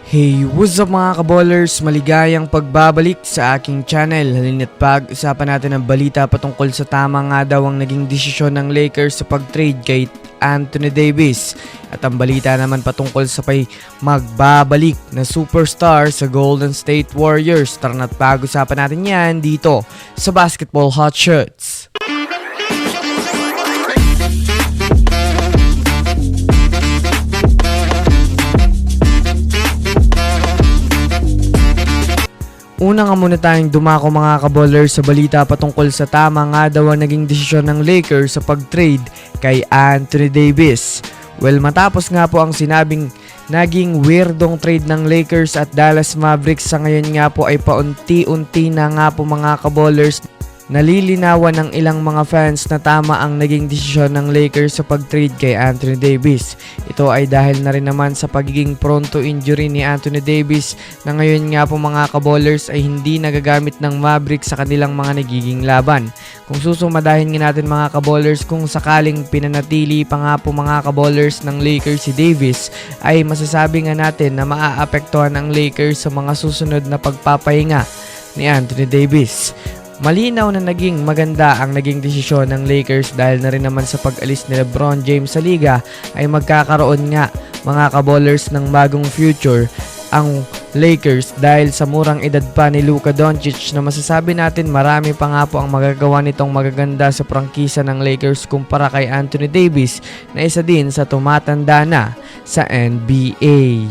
Hey, what's up mga kaballers? Maligayang pagbabalik sa aking channel. Halina't pag-usapan natin ang balita patungkol sa tama nga daw ang naging desisyon ng Lakers sa pag-trade kay Anthony Davis. At ang balita naman patungkol sa magbabalik na superstar sa Golden State Warriors. Tara na't pag-usapan natin yan dito sa Basketball Hot Shots. Una nga muna tayong dumako mga kaballers sa balita patungkol sa tama nga daw ang naging desisyon ng Lakers sa pag-trade kay Anthony Davis. Well, matapos nga po ang sinabing naging weirdong trade ng Lakers at Dallas Mavericks, sa ngayon nga po ay paunti-unti na nga po mga kaballers nalilinawan ng ilang mga fans na tama ang naging desisyon ng Lakers sa pag-trade kay Anthony Davis. Ito ay dahil na rin naman sa pagiging prone to injury ni Anthony Davis na ngayon nga po mga kaballers ay hindi nagagamit ng Mavericks sa kanilang mga nagiging laban. Kung susumadahin nga natin mga kaballers, kung sakaling pinanatili pa nga po mga kaballers ng Lakers si Davis, ay masasabi nga natin na maaapektuhan ang Lakers sa mga susunod na pagpapahinga ni Anthony Davis. Malinaw na naging maganda ang naging desisyon ng Lakers dahil na rin naman sa pag-alis ni LeBron James sa liga ay magkakaroon nga mga kaballers ng bagong future ang Lakers dahil sa murang edad pa ni Luka Doncic na masasabi natin marami pa nga po ang magagawa nitong magaganda sa prangkisa ng Lakers kumpara kay Anthony Davis na isa din sa tumatanda na sa NBA.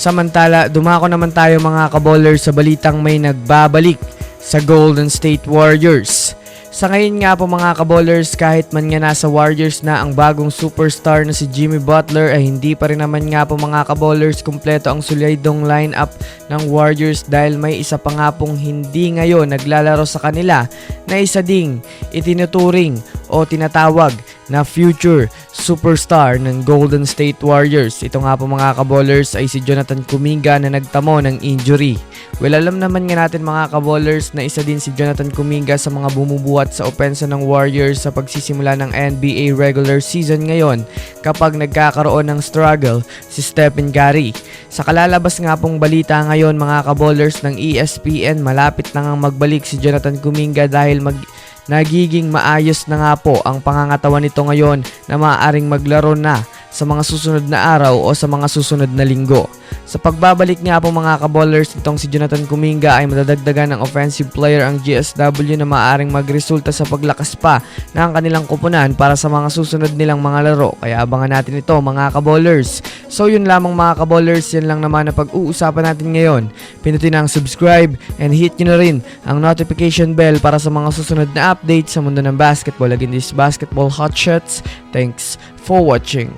Samantala, dumako naman tayo mga kaballers sa balitang may nagbabalik sa Golden State Warriors. Sa ngayon nga po mga kaballers, kahit man nga nasa Warriors na ang bagong superstar na si Jimmy Butler, ay hindi pa rin naman nga po mga kaballers kumpleto ang solidong lineup ng Warriors dahil may isa pa nga pong hindi ngayon naglalaro sa kanila na isa ding itinuturing o tinatawag na future superstar ng Golden State Warriors. Ito nga po mga kaballers ay si Jonathan Kuminga na nagtamo ng injury. Well, alam naman nga natin mga kaballers na isa din si Jonathan Kuminga sa mga bumubuhat sa opensa ng Warriors sa pagsisimula ng NBA regular season ngayon kapag nagkakaroon ng struggle si Stephen Curry. Sa kalalabas nga pong balita ngayon mga kaballers ng ESPN, malapit na ngang magbalik si Jonathan Kuminga dahil nagiging maayos na nga po ang pangangatawan nito ngayon na maaaring maglaro na sa mga susunod na araw o sa mga susunod na linggo. Sa pagbabalik nga po mga kaballers nitong si Jonathan Kuminga ay madadagdagan ng offensive player ang GSW na maaaring magresulta sa paglakas pa ng kanilang kupunan para sa mga susunod nilang mga laro. Kaya abangan natin ito mga kaballers. So yun lamang mga kaballers, yan lang naman na pag-uusapan natin ngayon. Pindutin ang subscribe and hit nyo na rin ang notification bell para sa mga susunod na updates sa mundo ng basketball. Again, this is Basketball Hot Shots. Thanks for watching.